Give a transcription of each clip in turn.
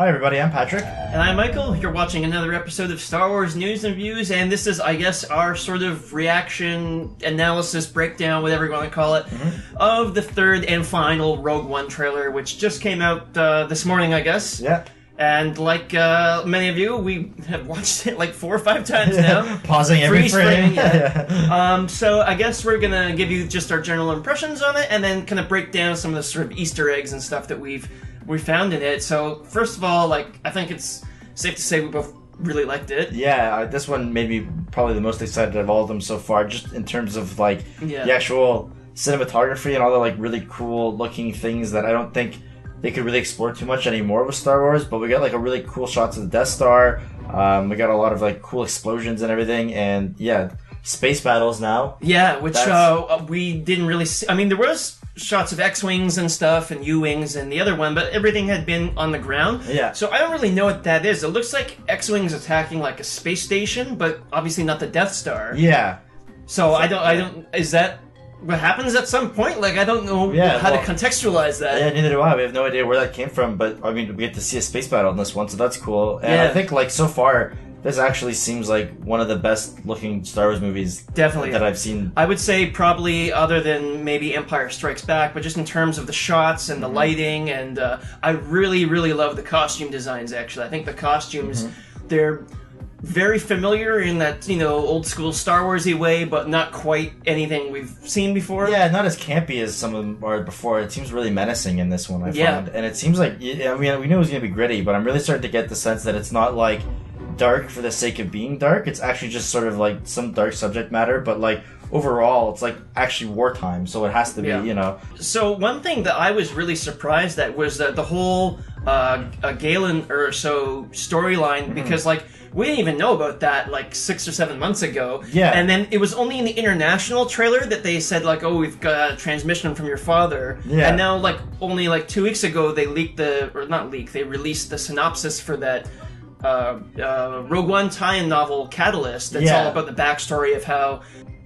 Hi everybody, I'm Patrick. And I'm Michael. You're watching another episode of Star Wars News and Views, and this is, I guess, our sort of reaction, analysis, breakdown, whatever you want to call it, of the third and final Rogue One trailer, which just came out this morning, I guess. Yeah. And like many of you, we have watched it like 4 or 5 times now. Pausing every frame. So I guess we're going to give you just our general impressions on it, and then kind of break down some of the sort of Easter eggs and stuff that we found in it. So first of all, I think it's safe to say we both really liked it. Yeah, this one made me probably the most excited of all of them so far, just in terms of the actual cinematography and all the really cool looking things that I don't think they could really explore too much anymore with Star Wars. But we got a really cool shots of the Death Star. We got a lot of cool explosions and everything, and yeah, space battles now. Yeah, which we didn't really see. I mean, there was shots of X-Wings and stuff and U-Wings and the other one, but everything had been on the ground. Yeah. So I don't really know what that is. It looks like X-Wings attacking a space station, but obviously not the Death Star. Yeah. So I don't, is that what happens at some point? I don't know how to contextualize that. Yeah, neither do I. We have no idea where that came from, but I mean, we get to see a space battle in this one, so that's cool. And I think so far, this actually seems like one of the best looking Star Wars movies definitely that I've seen. I would say probably other than maybe Empire Strikes Back, but just in terms of the shots and the lighting, and I really, really love the costume designs, actually. I think the costumes, they're very familiar in that, old school Star Wars-y way, but not quite anything we've seen before. Yeah, not as campy as some of them are before. It seems really menacing in this one, I find. And it seems like, we knew it was going to be gritty, but I'm really starting to get the sense that it's not dark for the sake of being dark. It's actually just sort of some dark subject matter, but overall it's actually wartime, so it has to be, So one thing that I was really surprised at was that the whole Galen or so storyline, because we didn't even know about that 6 or 7 months ago. Yeah. And then it was only in the international trailer that they said oh, we've got a transmission from your father. Yeah. And now only 2 weeks ago they they released the synopsis for that Rogue One tie-in novel Catalyst that's all about the backstory of how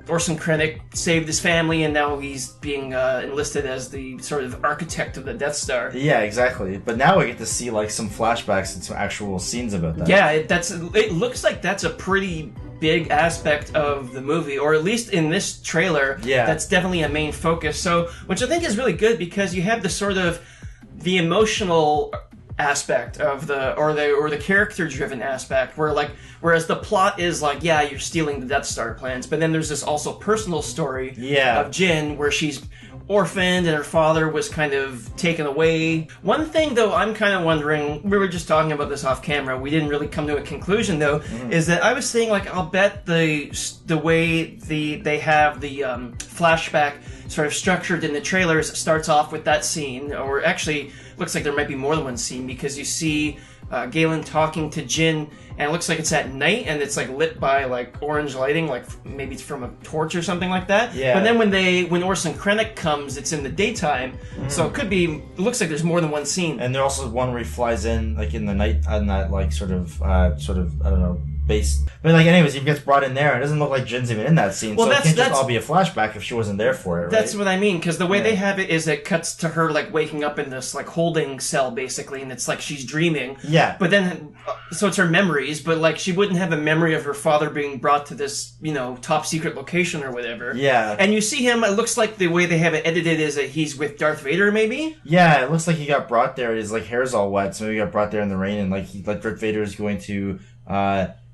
Orson Krennic saved his family and now he's being enlisted as the sort of architect of the Death Star. Yeah, exactly. But now we get to see some flashbacks and some actual scenes about that. Yeah, it looks like that's a pretty big aspect of the movie, or at least in this trailer, that's definitely a main focus. So, which I think is really good because you have the sort of the emotional aspect of the character driven aspect where whereas the plot is you're stealing the Death Star plans, but then there's this also personal story of Jyn where she's orphaned and her father was kind of taken away. One thing though I'm kind of wondering, we were just talking about this off camera, we didn't really come to a conclusion though, is that I was saying I'll bet the way they have the flashback sort of structured in the trailers starts off with that scene, or actually looks like there might be more than one scene because you see Galen talking to Jyn, and it looks like it's at night and it's lit by orange lighting, maybe it's from a torch or something like that. Yeah. But then when Orson Krennic comes, it's in the daytime, so it looks like there's more than one scene. And there's also one where he flies in in the night on that sort of I don't know, base. But anyways, he gets brought in there, and it doesn't look like Jin's even in that scene, so it can't just all be a flashback if she wasn't there for it, right? That's what I mean, because the way they have it is it cuts to her waking up in this holding cell basically, and it's she's dreaming. Yeah. But then, so it's her memories, but she wouldn't have a memory of her father being brought to this, top secret location or whatever. Yeah. And you see him, it looks like the way they have it edited is that he's with Darth Vader, maybe? Yeah, it looks like he got brought there, his hair's all wet, so maybe he got brought there in the rain, and Darth Vader is going to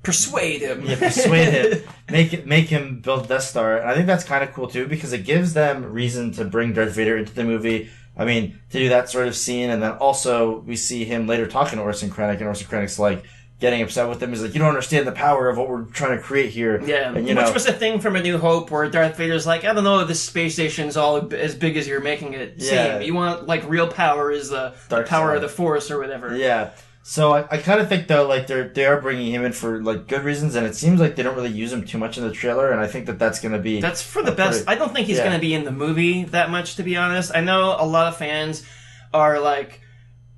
persuade him. Yeah, persuade him. Make him build Death Star. And I think that's kind of cool too, because it gives them reason to bring Darth Vader into the movie. I mean, to do that sort of scene, and then also we see him later talking to Orson Krennic, and Orson Krennic's getting upset with him. He's you don't understand the power of what we're trying to create here. Yeah, and, which was a thing from A New Hope, where Darth Vader's I don't know if this space station's all as big as you're making it seem. You want, real power is the power of the Force or whatever. Yeah. So I kind of think though they are bringing him in for good reasons, and it seems like they don't really use him too much in the trailer, and I think that's going to be for the best. I don't think he's going to be in the movie that much, to be honest. I know a lot of fans are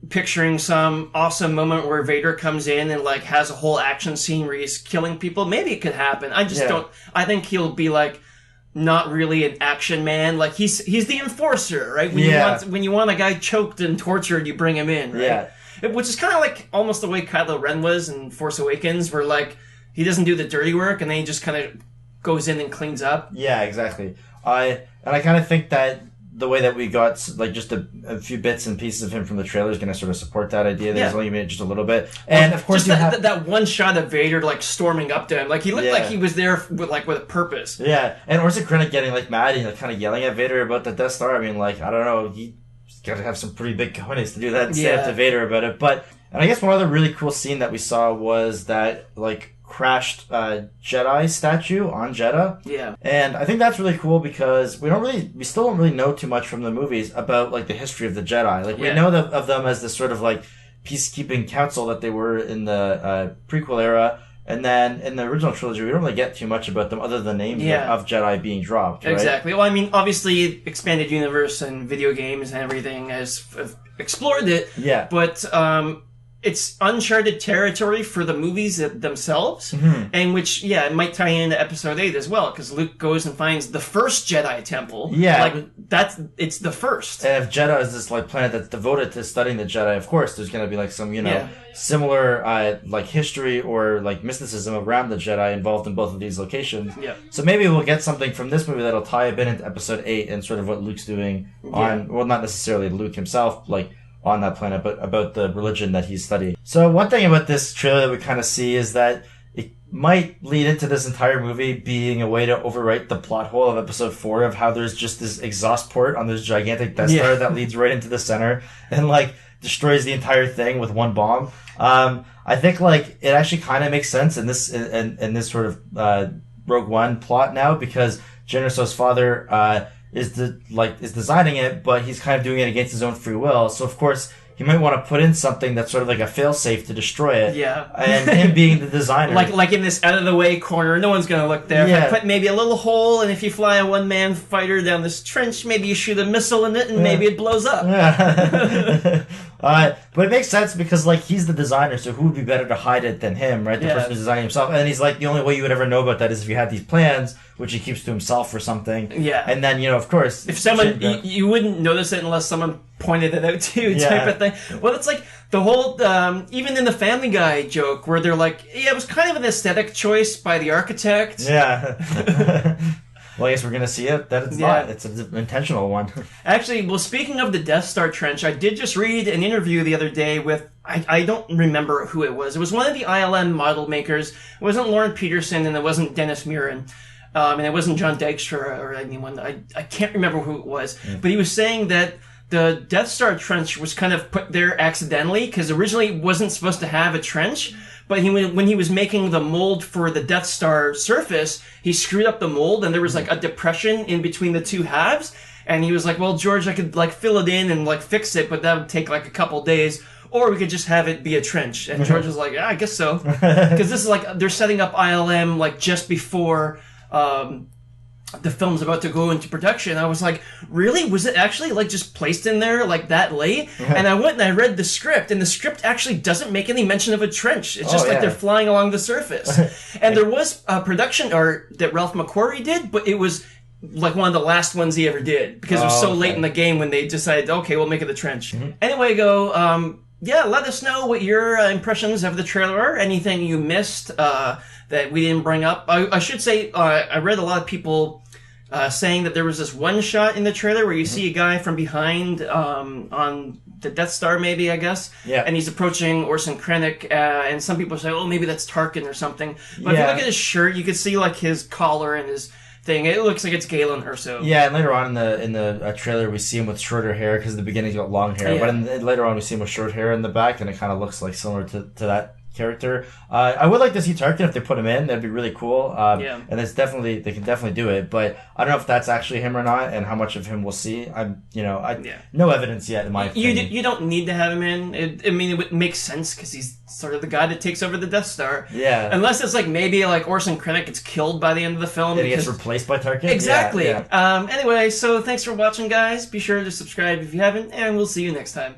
picturing some awesome moment where Vader comes in and has a whole action scene where he's killing people. Maybe it could happen. I just don't. I think he'll be not really an action man. He's the enforcer, right? When you want a guy choked and tortured, you bring him in, right? Yeah. which is kind of like almost the way Kylo Ren was in Force Awakens, where like he doesn't do the dirty work and then he just kind of goes in and cleans up. Yeah, exactly. I kind of think that the way that we got like just a few bits and pieces of him from the trailer is going to sort of support that idea that he's only made it just a little bit. And of course, just that one shot of Vader like storming up to him, like he looked like he was there with a purpose. Yeah, and Orson Krennic getting like mad and like kind of yelling at Vader about the Death Star. I mean, like I don't know, he's got to have some pretty big cojones to do that and say up to Vader about it. But and I guess one other really cool scene that we saw was that like crashed Jedi statue on Jeddah. Yeah. And I think that's really cool because we still don't really know too much from the movies about like the history of the Jedi. Like we know of them as this sort of like peacekeeping council that they were in the prequel era. And then in the original trilogy, we don't really get too much about them other than the names of Jedi being dropped, right? Exactly. Well, I mean, obviously, expanded universe and video games and everything has explored it. Yeah. But it's uncharted territory for the movies themselves, and which, it might tie into Episode 8 as well, because Luke goes and finds the first Jedi temple. Yeah. Like, it's the first. And if Jeddah is this, like, planet that's devoted to studying the Jedi, of course, there's going to be, like, some, similar, like, history or, like, mysticism around the Jedi involved in both of these locations. Yeah. So maybe we'll get something from this movie that'll tie a bit into Episode 8 and sort of what Luke's doing on, well, not necessarily Luke himself, like, on that planet, but about the religion that he's studying. So one thing about this trailer that we kind of see is that it might lead into this entire movie being a way to overwrite the plot hole of Episode 4 of how there's just this exhaust port on this gigantic Death Star that leads right into the center and like destroys the entire thing with one bomb. I think like it actually kind of makes sense in this in this sort of Rogue One plot now because Jyn Erso's father is designing it, but he's kind of doing it against his own free will. So of course he might want to put in something that's sort of like a failsafe to destroy it. Yeah. And him being the designer, like in this out of the way corner, no one's gonna look there. If I put maybe a little hole, and if you fly a one-man fighter down this trench, maybe you shoot a missile in it, and maybe it blows up. Yeah. But it makes sense because like he's the designer, so who would be better to hide it than him, right? The person who's designing himself, and he's like the only way you would ever know about that is if you had these plans, which he keeps to himself or something. Yeah. And then of course, if someone you wouldn't notice it unless someone pointed it out to you, type of thing. Well, it's like the whole even in the Family Guy joke where they're like, it was kind of an aesthetic choice by the architect. Yeah. Well, I guess we're going to see it. That it's not. It's an intentional one. Actually, well, speaking of the Death Star trench, I did just read an interview the other day with, I don't remember who it was. It was one of the ILM model makers. It wasn't Lauren Peterson, and it wasn't Dennis Muren. And it wasn't John Dykstra or anyone. I can't remember who it was. But he was saying that the Death Star trench was kind of put there accidentally, because originally it wasn't supposed to have a trench. But when he was making the mold for the Death Star surface, he screwed up the mold, and there was like a depression in between the two halves. And he was like, "Well, George, I could like fill it in and like fix it, but that would take like a couple days, or we could just have it be a trench." And George was like, "Yeah, I guess so," because this is like they're setting up ILM like just before the film's about to go into production. I was like, really? Was it actually like just placed in there like that late? And I went and I read the script, and the script actually doesn't make any mention of a trench. It's just like they're flying along the surface. And there was a production art that Ralph McQuarrie did, but it was like one of the last ones he ever did because it was so late in the game when they decided, okay, we'll make it the trench. Anyway, let us know what your impressions of the trailer are. Anything you missed that we didn't bring up. I should say, I read a lot of people saying that there was this one shot in the trailer where you see a guy from behind on the Death Star, maybe, I guess. Yeah. And he's approaching Orson Krennic, and some people say, oh, maybe that's Tarkin or something. But if you look at his shirt, you can see like his collar and his thing. It looks like it's Galen Erso. Yeah, and later on in the trailer, we see him with shorter hair because in the beginning he's got long hair. But later on, we see him with short hair in the back, and it kind of looks like similar to that character. I would like to see Tarkin if they put him in. That'd be really cool. And they can definitely do it. But I don't know if that's actually him or not, and how much of him we'll see. No evidence yet in my opinion. You don't need to have him in. It would make sense because he's sort of the guy that takes over the Death Star. Yeah. Unless it's like maybe like Orson Krennic gets killed by the end of the film. And he gets replaced by Tarkin? Exactly. Yeah. Anyway, so thanks for watching, guys. Be sure to subscribe if you haven't, and we'll see you next time.